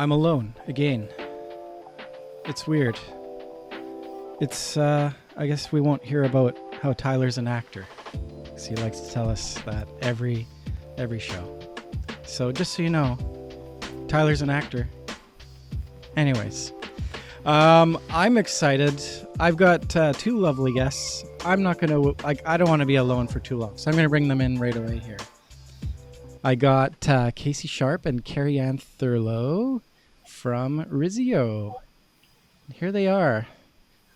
I'm alone again. It's weird. It's, I guess we won't hear about how Tyler's an actor, because he likes to tell us that every show. So just so you know, Tyler's an actor. Anyways, I'm excited. I've got two lovely guests. I'm not gonna, I don't want to be alone for too long, so I'm gonna bring them in right away here. I got Casey Sharp and Carey-Ann Thurlow from Risio. Here they are.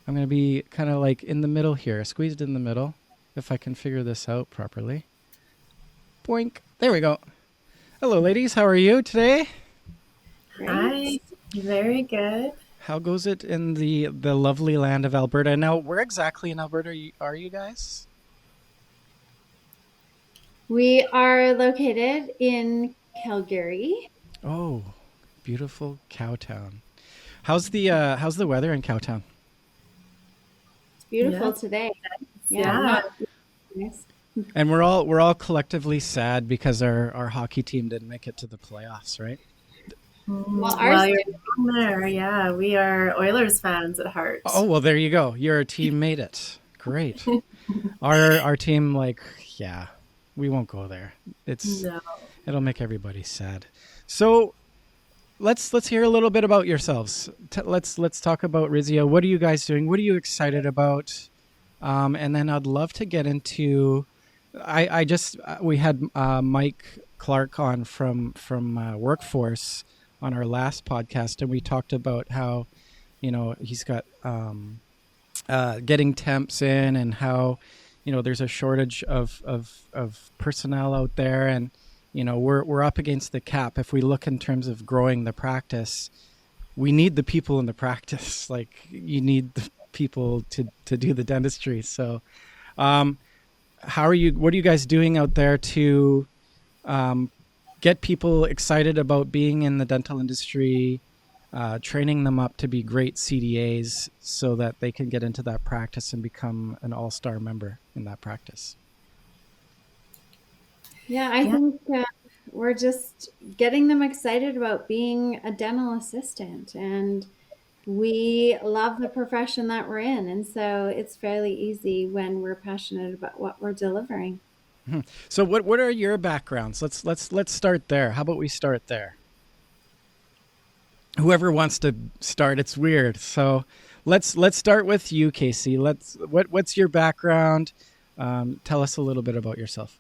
I'm going to be kind of like in the middle here, squeezed in the middle, if I can figure this out properly. Boink. There we go. Hello, ladies. How are you today? Hi. Very good. How goes it in the lovely land of Alberta? Now, where exactly in Alberta are you guys? We are located in Calgary. Oh, beautiful Cowtown. How's the weather in Cowtown? It's beautiful Yeah. today. Yeah. Nice. And we're all collectively sad because our hockey team didn't make it to the playoffs, right? Well, Well, ours you're did. down there. Yeah, we are Oilers fans at heart. Oh, well, there you go. Your team made it. Great. Our team, yeah, we won't go there. No. It'll make everybody sad. So let's hear a little bit about yourselves. Let's talk about Risio. What are you guys doing? What are you excited about? And then I'd love to get into. We had Mike Clark on from Workforce on our last podcast, and we talked about how, he's got getting temps in, and how, there's a shortage of personnel out there, and we're up against the cap. If we look in terms of growing the practice, we need the people in the practice. Like, you need the people to do the dentistry. So, what are you guys doing out there to get people excited about being in the dental industry, training them up to be great CDAs so that they can get into that practice and become an all-star member in that practice? Yeah, I think we're just getting them excited about being a dental assistant, and we love the profession that we're in. And so it's fairly easy when we're passionate about what we're delivering. So what are your backgrounds? Let's start there. How about we start there? Whoever wants to start, it's weird. So let's start with you, Casey. What's your background? Tell us a little bit about yourself.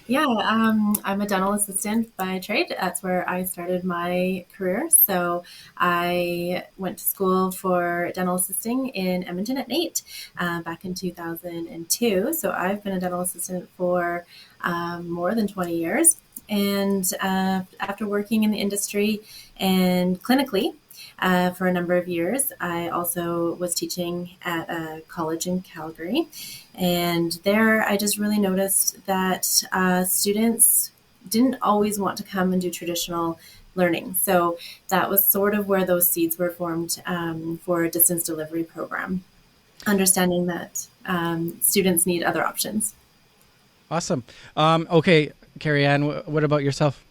Yeah, I'm a dental assistant by trade. That's where I started my career. So I went to school for dental assisting in Edmonton at NAIT back in 2002. So I've been a dental assistant for more than 20 years. And after working in the industry and clinically for a number of years, I also was teaching at a college in Calgary. And there I just really noticed that students didn't always want to come and do traditional learning. So that was sort of where those seeds were formed for a distance delivery program, understanding that students need other options. Awesome. Okay, Carey-Ann, what about yourself?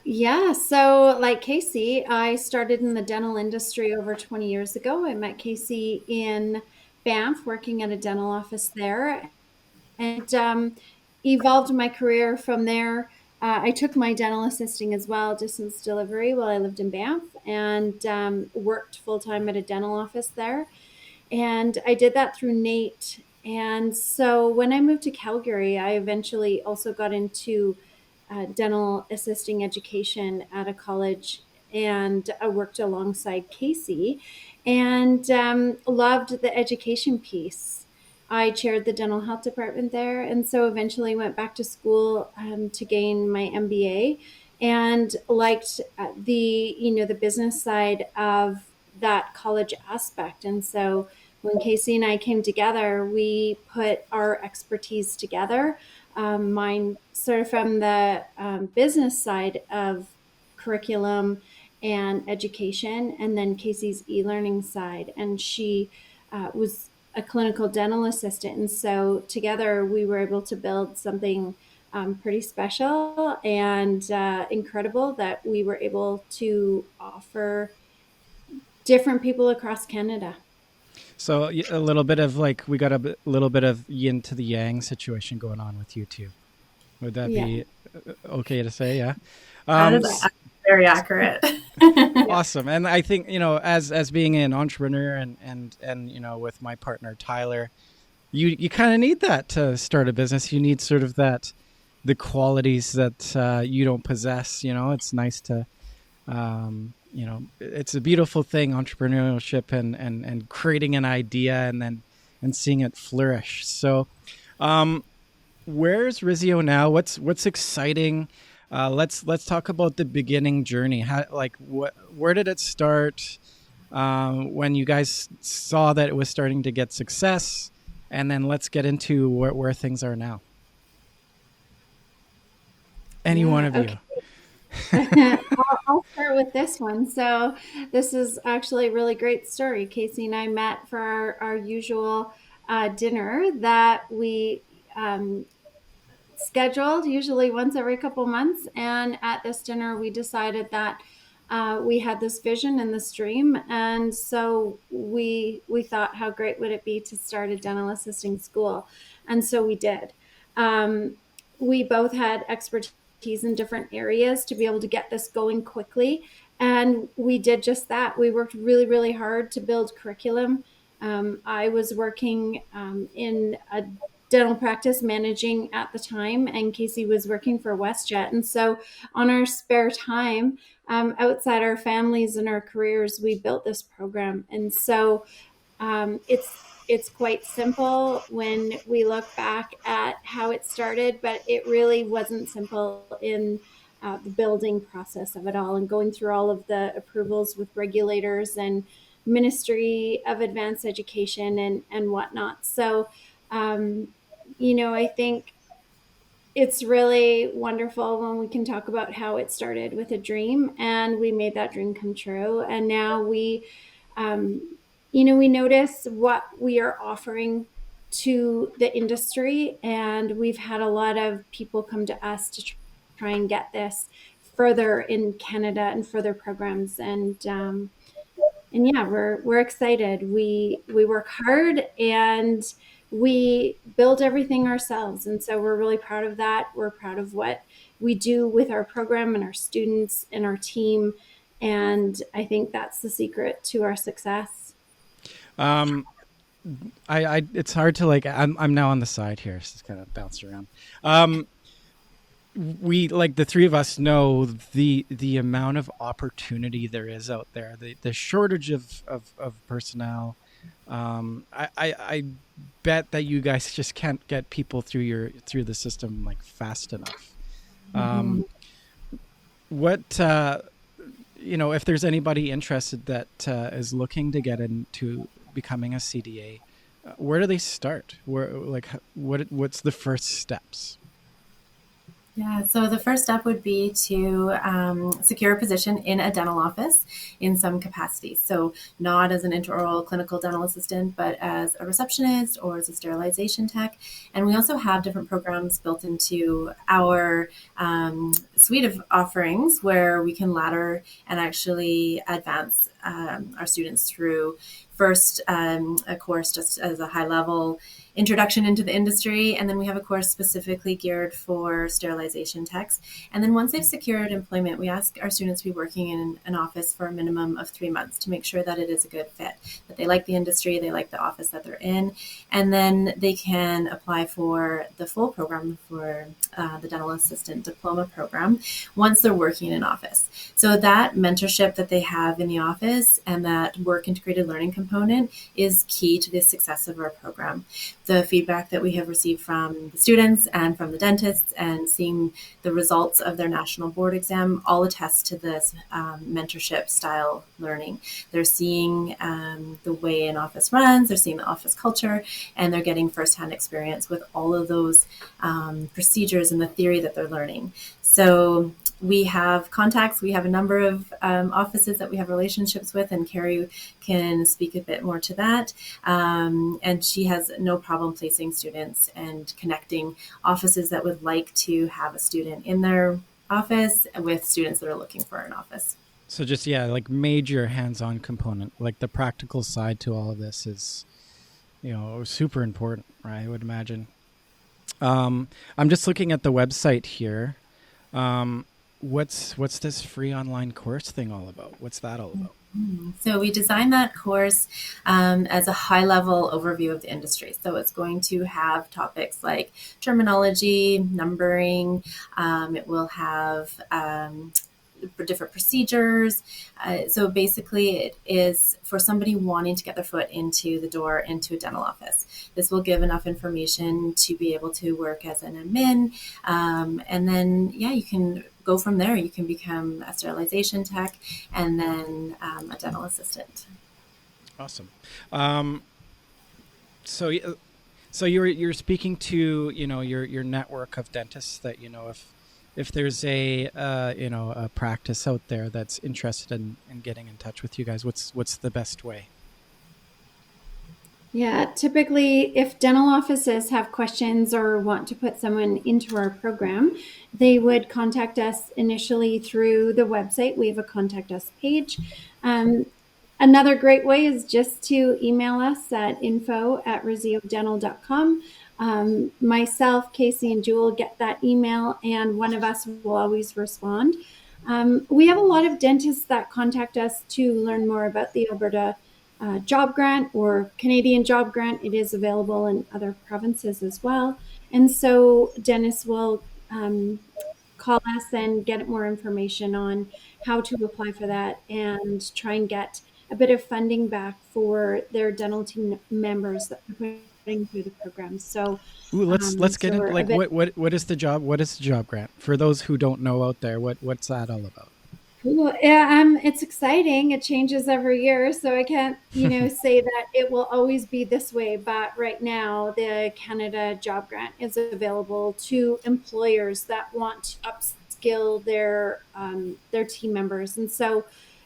Yeah, so like Casey, I started in the dental industry over 20 years ago. I met Casey in Banff working at a dental office there, and evolved my career from there. I took my dental assisting as well, distance delivery, while I lived in Banff, and worked full time at a dental office there. And I did that through NAIT. And so when I moved to Calgary, I eventually also got into dental assisting education at a college, and I worked alongside Casey, and loved the education piece. I chaired the dental health department there, and so eventually went back to school to gain my MBA, and liked the business side of that college aspect. And so when Casey and I came together, we put our expertise together. Mine sort of from the business side of curriculum and education, and then Casey's e-learning side. And she was a clinical dental assistant. And so together we were able to build something pretty special and incredible that we were able to offer different people across Canada. So a little bit of like we got little bit of yin to the yang situation going on with you two. Would that Yeah. be okay to say? Yeah. That is very accurate. Awesome. And I think, as being an entrepreneur and with my partner Tyler, you kind of need that to start a business. You need sort of the qualities that you don't possess. It's nice to it's a beautiful thing, entrepreneurship and creating an idea and seeing it flourish. So where's Risio now? What's exciting? Let's talk about the beginning journey. Where did it start? When you guys saw that it was starting to get success, and then let's get into where things are now. Any one of you. I'll start with this one. So this is actually a really great story. Casey and I met for our usual dinner that we scheduled usually once every couple months. And at this dinner, we decided that we had this vision and this dream. And so we thought, how great would it be to start a dental assisting school? And so we did. We both had expertise in different areas to be able to get this going quickly. And we did just that. We worked really, really hard to build curriculum. I was working in a dental practice managing at the time, and Casey was working for WestJet. And so on our spare time, outside our families and our careers, we built this program. And so it's quite simple when we look back at how it started, but it really wasn't simple in the building process of it all and going through all of the approvals with regulators and Ministry of Advanced Education and whatnot. So, I think it's really wonderful when we can talk about how it started with a dream and we made that dream come true. And now we notice what we are offering to the industry, and we've had a lot of people come to us to try and get this further in Canada and further programs. And yeah, we're excited. We work hard and we build everything ourselves. And so we're really proud of that. We're proud of what we do with our program and our students and our team. And I think that's the secret to our success. It's hard to I'm now on the side here, so it's kind of bounce around. We the three of us know the amount of opportunity there is out there, the shortage of personnel. I bet that you guys just can't get people through the system fast enough. What if there's anybody interested that is looking to get into becoming a CDA, where do they start? What's the first steps? Yeah, so the first step would be to secure a position in a dental office in some capacity. So not as an intraoral clinical dental assistant, but as a receptionist or as a sterilization tech. And we also have different programs built into our suite of offerings where we can ladder and actually advance our students through first a course just as a high level introduction into the industry, and then we have a course specifically geared for sterilization techs. And then once they've secured employment, we ask our students to be working in an office for a minimum of 3 months to make sure that it is a good fit, that they like the industry, they like the office that they're in, and then they can apply for the full program for the dental assistant diploma program once they're working in an office. So that mentorship that they have in the office and that work integrated learning component is key to the success of our program. The feedback that we have received from the students and from the dentists and seeing the results of their national board exam all attest to this mentorship style learning. They're seeing the way an office runs, they're seeing the office culture, and they're getting firsthand experience with all of those procedures and the theory that they're learning. So we have contacts. We have a number of offices that we have relationships with, and Carey can speak a bit more to that. And she has no problem placing students and connecting offices that would like to have a student in their office with students that are looking for an office. So just, yeah, like major hands-on component, like the practical side to all of this is, super important, right? I would imagine. I'm just looking at the website here. What's this free online course thing all about? What's that all about? So we designed that course as a high-level overview of the industry. So it's going to have topics like terminology, numbering. It will have different procedures. So basically it is for somebody wanting to get their foot into the door into a dental office. This will give enough information to be able to work as an admin. And then, you can go from there. You can become a sterilization tech and then a dental assistant. Awesome. So you're speaking to, your network of dentists that, if there's a practice out there that's interested in getting in touch with you guys, what's the best way? Yeah, typically if dental offices have questions or want to put someone into our program, they would contact us initially through the website. We have a contact us page. Another great way is just to email us at info@risiodental.com. Myself, Casey, and Jewel get that email, and one of us will always respond. We have a lot of dentists that contact us to learn more about the Alberta job grant or Canadian job grant. It is available in other provinces as well. And so dentists will call us and get more information on how to apply for that and try and get a bit of funding back for their dental team members that are putting through the program. So let's get into like what is the job grant for those who don't know out there? What's that all about? Cool. Yeah, it's exciting. It changes every year, so I can't, say that it will always be this way. But right now, the Canada Job Grant is available to employers that want to upskill their team members, and so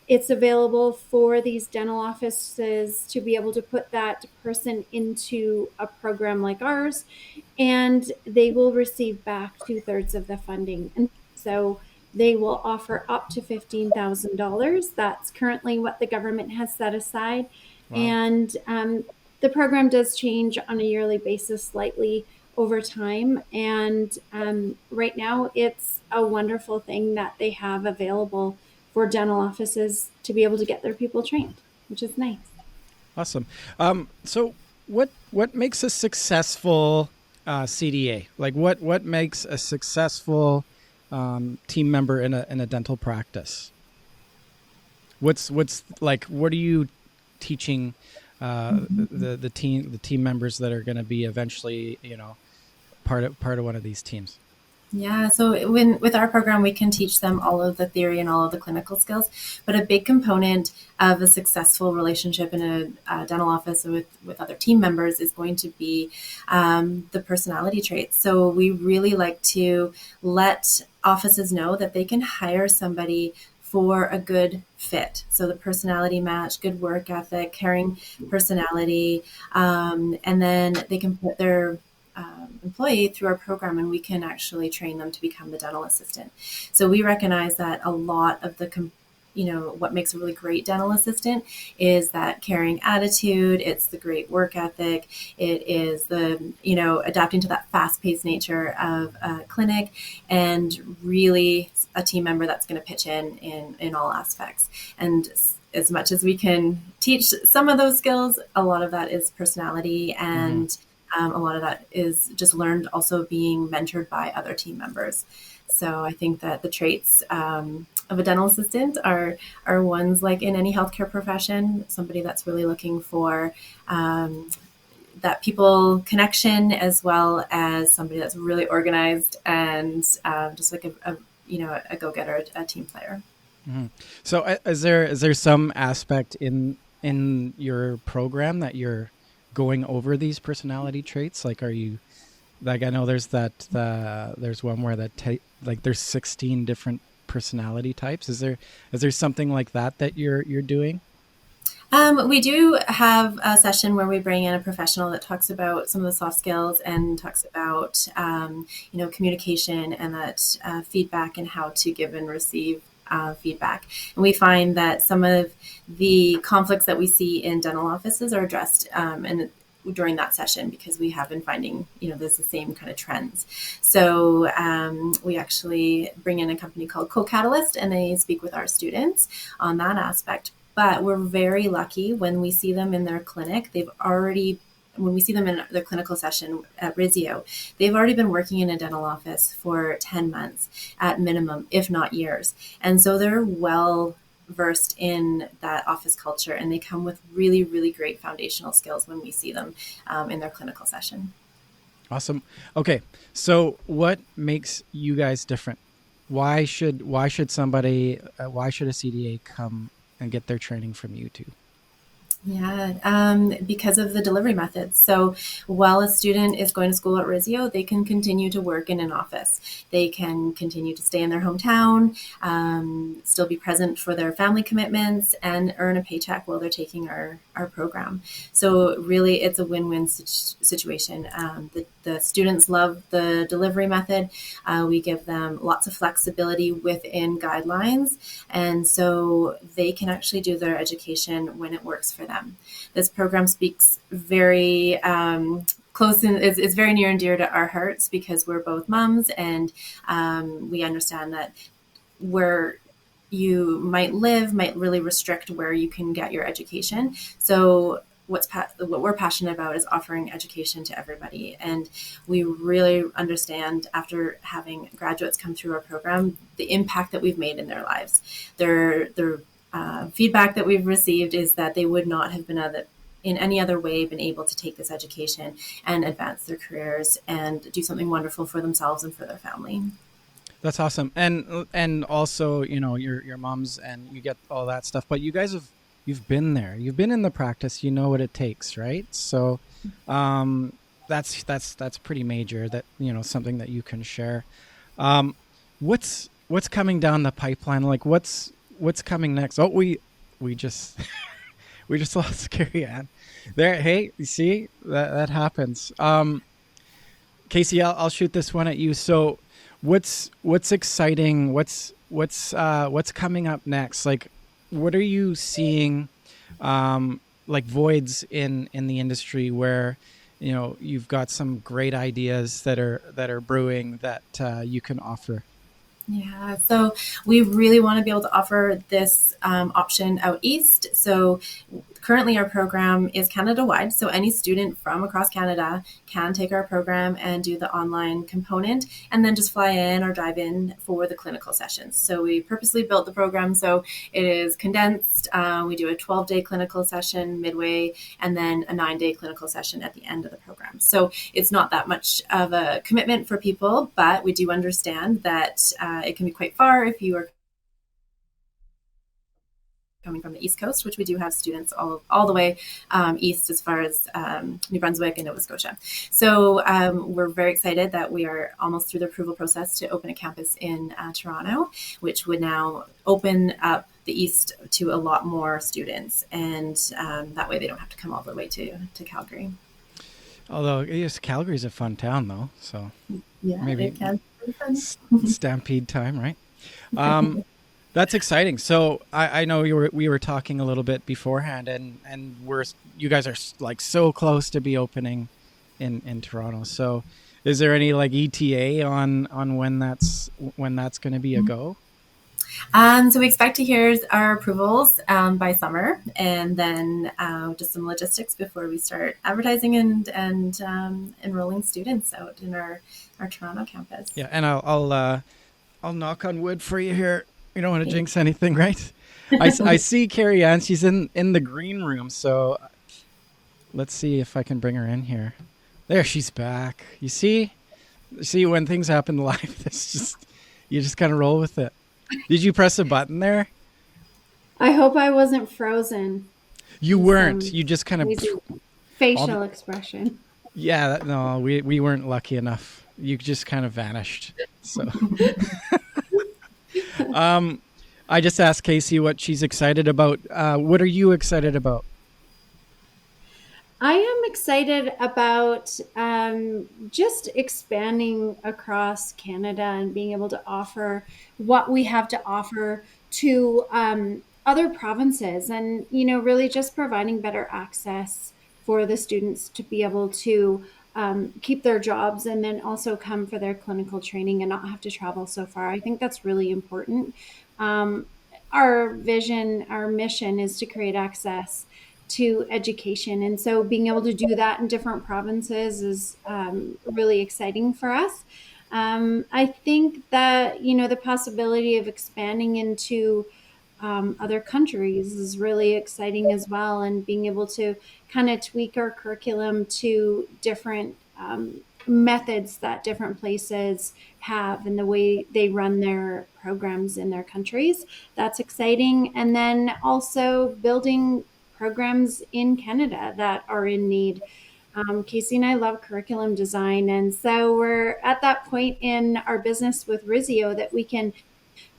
it's available for these dental offices to be able to put that person into a program like ours, and they will receive back 2/3 of the funding, and so they will offer up to $15,000. That's currently what the government has set aside. Wow. And the program does change on a yearly basis slightly over time. And right now, it's a wonderful thing that they have available for dental offices to be able to get their people trained, which is nice. Awesome. So what makes a successful CDA? Like what makes a successful team member in a dental practice? What's like? What are you teaching the team members that are going to be eventually part of one of these teams? Yeah, so with our program, we can teach them all of the theory and all of the clinical skills, but a big component of a successful relationship in a dental office with other team members is going to be the personality traits. So we really like to let offices know that they can hire somebody for a good fit. So the personality match, good work ethic, caring personality, and then they can put their employee through our program, and we can actually train them to become the dental assistant. So we recognize that a lot of the what makes a really great dental assistant is that caring attitude. It's the great work ethic. It is the adapting to that fast-paced nature of a clinic, and really a team member that's going to pitch in all aspects. And as much as we can teach some of those skills, a lot of that is personality, and a lot of that is just learned also being mentored by other team members. So I think that the traits of a dental assistant are ones like in any healthcare profession, somebody that's really looking for that people connection, as well as somebody that's really organized and just like a go-getter, a team player. Mm-hmm. So is there some aspect in your program that you're going over these personality traits? Like, are you, like, I know there's one where that like there's 16 different personality types. Is there something like that you're doing? We do have a session where we bring in a professional that talks about some of the soft skills and talks about, communication and that feedback and how to give and receive feedback. And we find that some of the conflicts that we see in dental offices are addressed during that session, because we have been finding, there's the same kind of trends. So we actually bring in a company called Co-Catalyst, and they speak with our students on that aspect. But we're very lucky when we see them in their clinic. When we see them in their clinical session at Risio, they've already been working in a dental office for 10 months at minimum, if not years. And so they're well versed in that office culture, and they come with really, really great foundational skills when we see them in their clinical session. Awesome. Okay. So what makes you guys different? Why should a CDA come and get their training from you too? Yeah, because of the delivery methods. So while a student is going to school at Risio, they can continue to work in an office. They can continue to stay in their hometown, still be present for their family commitments, and earn a paycheck while they're taking our program. So really, it's a win-win situation. The students love the delivery method. We give them lots of flexibility within guidelines, and so they can actually do their education when it works for them. This program speaks very close and is very near and dear to our hearts, because we're both moms, and we understand that where you might live might really restrict where you can get your education. So what we're passionate about is offering education to everybody. And we really understand, after having graduates come through our program, the impact that we've made in their lives. Their feedback that we've received is that they would not have been in any other way been able to take this education and advance their careers and do something wonderful for themselves and for their family. That's awesome. And also, your moms, and you get all that stuff, but you guys you've been there. You've been in the practice. You know what it takes, right? So that's pretty major, that, something that you can share. What's coming down the pipeline? Like what's coming next? Oh, we just we just lost Carey-Ann there. Hey, you see that happens. Casey, I'll shoot this one at you. So what's exciting? What's coming up next? Like, what are you seeing, like voids in the industry where, you've got some great ideas that are brewing that you can offer? Yeah, so we really want to be able to offer this option out east. So currently our program is Canada-wide. So any student from across Canada can take our program and do the online component, and then just fly in or drive in for the clinical sessions. So we purposely built the program so it is condensed. We do a 12-day clinical session midway, and then a 9-day clinical session at the end of the program. So it's not that much of a commitment for people, but we do understand that it can be quite far if you are coming from the East Coast, which we do have students all the way east, as far as New Brunswick and Nova Scotia. So we're very excited that we are almost through the approval process to open a campus in Toronto, which would now open up the East to a lot more students, and that way they don't have to come all the way to Calgary. Although, yes, Calgary's a fun town, though. So yeah, maybe it can be fun. Stampede time, right? That's exciting. So I know we were talking a little bit beforehand, and you guys are like so close to be opening in Toronto. So is there any like ETA on when that's going to be a go? So we expect to hear our approvals by summer, and then just some logistics before we start advertising and enrolling students out in our Toronto campus. Yeah, and I'll knock on wood for you here. You don't want to jinx anything, right? I see Carey-Ann. She's in the green room, so let's see if I can bring her in here. There, she's back. You see when things happen live, you just kind of roll with it. Did you press a button there? I hope I wasn't frozen. You weren't. You just kind of facial expression. Yeah, no, we weren't lucky enough. You just kind of vanished. So, I just asked Casey what she's excited about. What are you excited about? I am excited about just expanding across Canada and being able to offer what we have to offer to other provinces, and really just providing better access for the students to be able to keep their jobs and then also come for their clinical training and not have to travel so far. I think that's really important. Um, our vision, our mission is to create access to education. And so being able to do that in different provinces is really exciting for us. I think that, the possibility of expanding into other countries is really exciting as well. And being able to kind of tweak our curriculum to different methods that different places have and the way they run their programs in their countries. That's exciting. And then also building programs in Canada that are in need. Casey and I love curriculum design. And so we're at that point in our business with Risio that we can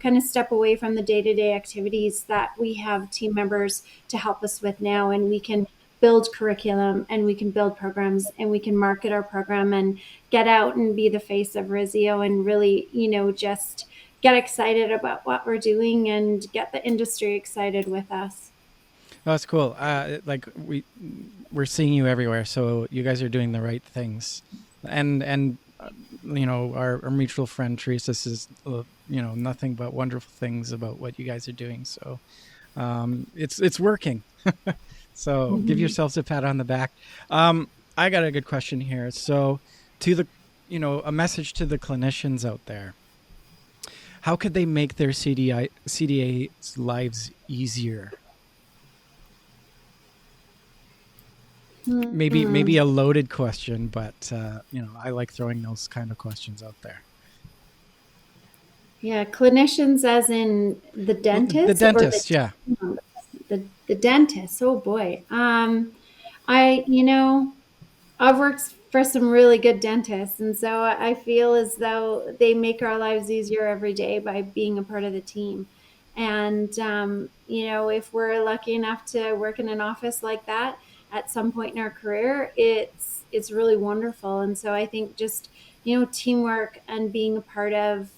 kind of step away from the day-to-day activities that we have team members to help us with now, and we can build curriculum and we can build programs and we can market our program and get out and be the face of Risio and really just get excited about what we're doing and get the industry excited with us. Oh, that's cool. Like we're seeing you everywhere, so you guys are doing the right things, and our mutual friend Teresa says nothing but wonderful things about what you guys are doing. So it's working. So give yourselves a pat on the back. I got a good question here. So to the a message to the clinicians out there. How could they make their CDA's lives easier? Maybe a loaded question, but I like throwing those kind of questions out there. Yeah, clinicians as in the dentist? The dentist, yeah. The dentist. Oh boy. I've worked for some really good dentists, and so I feel as though they make our lives easier every day by being a part of the team. And if we're lucky enough to work in an office like that at some point in our career, it's really wonderful. And so I think just teamwork and being a part of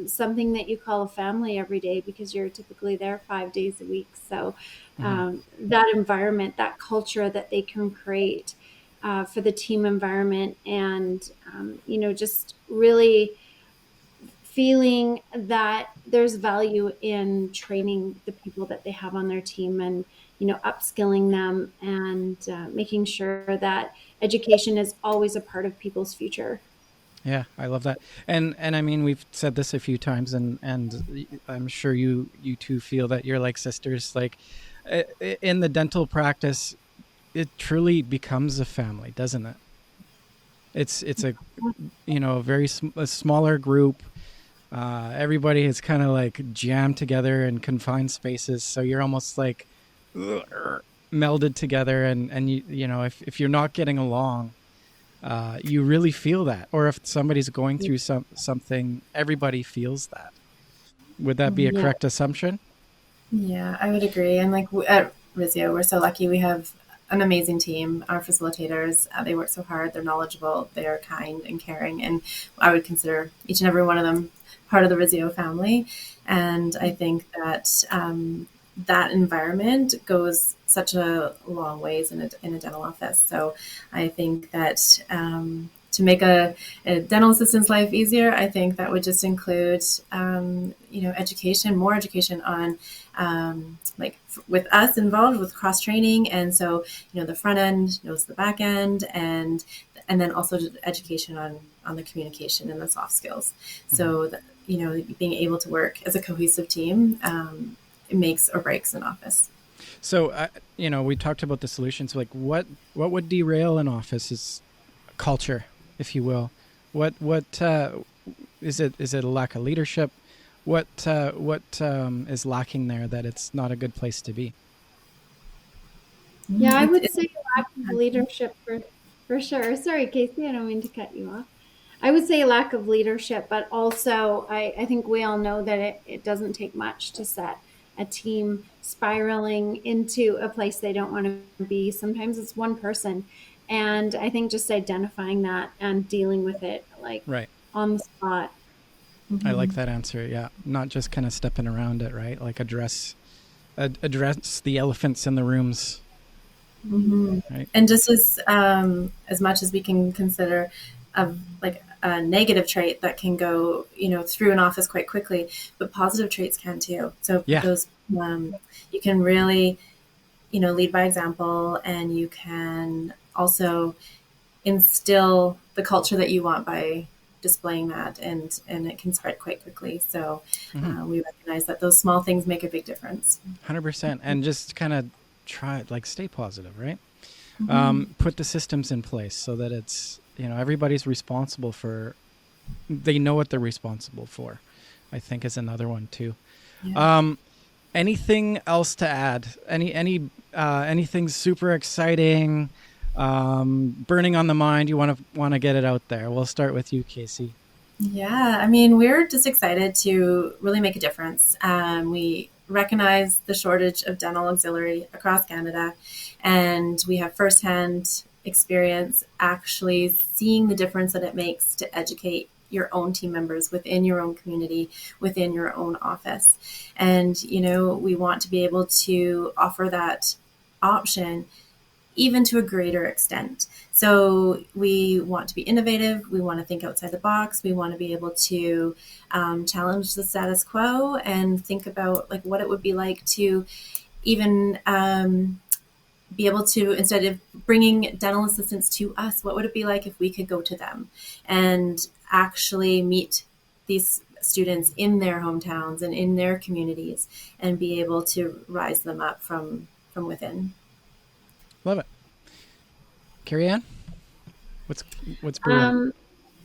something that you call a family every day, because you're typically there 5 days a week. So that environment, that culture that they can create for the team environment, and just really feeling that there's value in training the people that they have on their team and upskilling them and making sure that education is always a part of people's future. Yeah, I love that. And I mean, we've said this a few times, and I'm sure you two feel that you're like sisters. Like in the dental practice, it truly becomes a family, doesn't it? It's a a smaller group. Everybody is kind of like jammed together in confined spaces, so you're almost like melded together, and if you're not getting along, you really feel that. Or if somebody's going through something, everybody feels that. Would that be a correct assumption? Yeah, I would agree. And like at Risio, we're so lucky. We have an amazing team. Our facilitators, they work so hard. They're knowledgeable. They are kind and caring. And I would consider each and every one of them part of the Risio family. And I think that that environment goes such a long ways in a dental office. So I think that to make a dental assistant's life easier, I think that would just include, education, more education on with us involved with cross training. And so, the front end knows the back end, and then also education on the communication and the soft skills. So, being able to work as a cohesive team, it makes or breaks an office. So, we talked about the solutions. Like, what would derail an office's culture, if you will? What is it? Is it a lack of leadership? What is lacking there that it's not a good place to be? Yeah, I would say lack of leadership for sure. Sorry, Casey, I don't mean to cut you off. I would say lack of leadership, but also I think we all know that it doesn't take much to set a team spiraling into a place they don't want to be. Sometimes it's one person. And I think just identifying that and dealing with it like Right. on the spot. I like that answer. Yeah. Not just kind of stepping around it, right? Like address the elephants in the rooms. Right. And just as much as we can consider like a negative trait that can go, through an office quite quickly, but positive traits can too. So those, you can really, lead by example, and you can also instill the culture that you want by displaying that, and it can spread quite quickly. So we recognize that those small things make a big difference. 100%. And just kind of try, like, stay positive, right? Put the systems in place so that it's, everybody's responsible for, they know what they're responsible for, I think is another one too. Yeah. Anything else to add? Anything super exciting, burning on the mind? You want to get it out there? We'll start with you, Casey. Yeah, I mean, we're just excited to really make a difference. We recognize the shortage of dental auxiliary across Canada, and we have firsthand experience actually seeing the difference that it makes to educate your own team members within your own community, within your own office. And, we want to be able to offer that option even to a greater extent. So we want to be innovative. We want to think outside the box. We want to be able to challenge the status quo and think about like what it would be like to even be able to, instead of bringing dental assistants to us, what would it be like if we could go to them and actually meet these students in their hometowns and in their communities and be able to rise them up from within. Love it. Carey-Ann, what's brewing?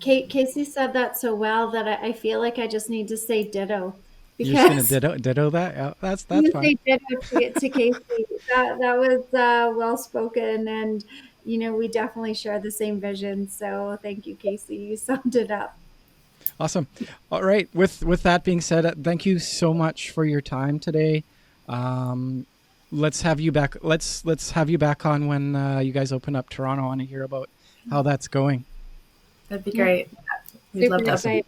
Casey said that so well that I feel like I just need to say ditto. You're just gonna ditto that? Yeah, that's fine. Say ditto to Casey. That was well spoken, and we definitely share the same vision. So thank you, Casey. You summed it up. Awesome. All right. With that being said, thank you so much for your time today. Let's have you back. Let's have you back on when you guys open up Toronto. I want to hear about how that's going. That'd be great. We'd love to.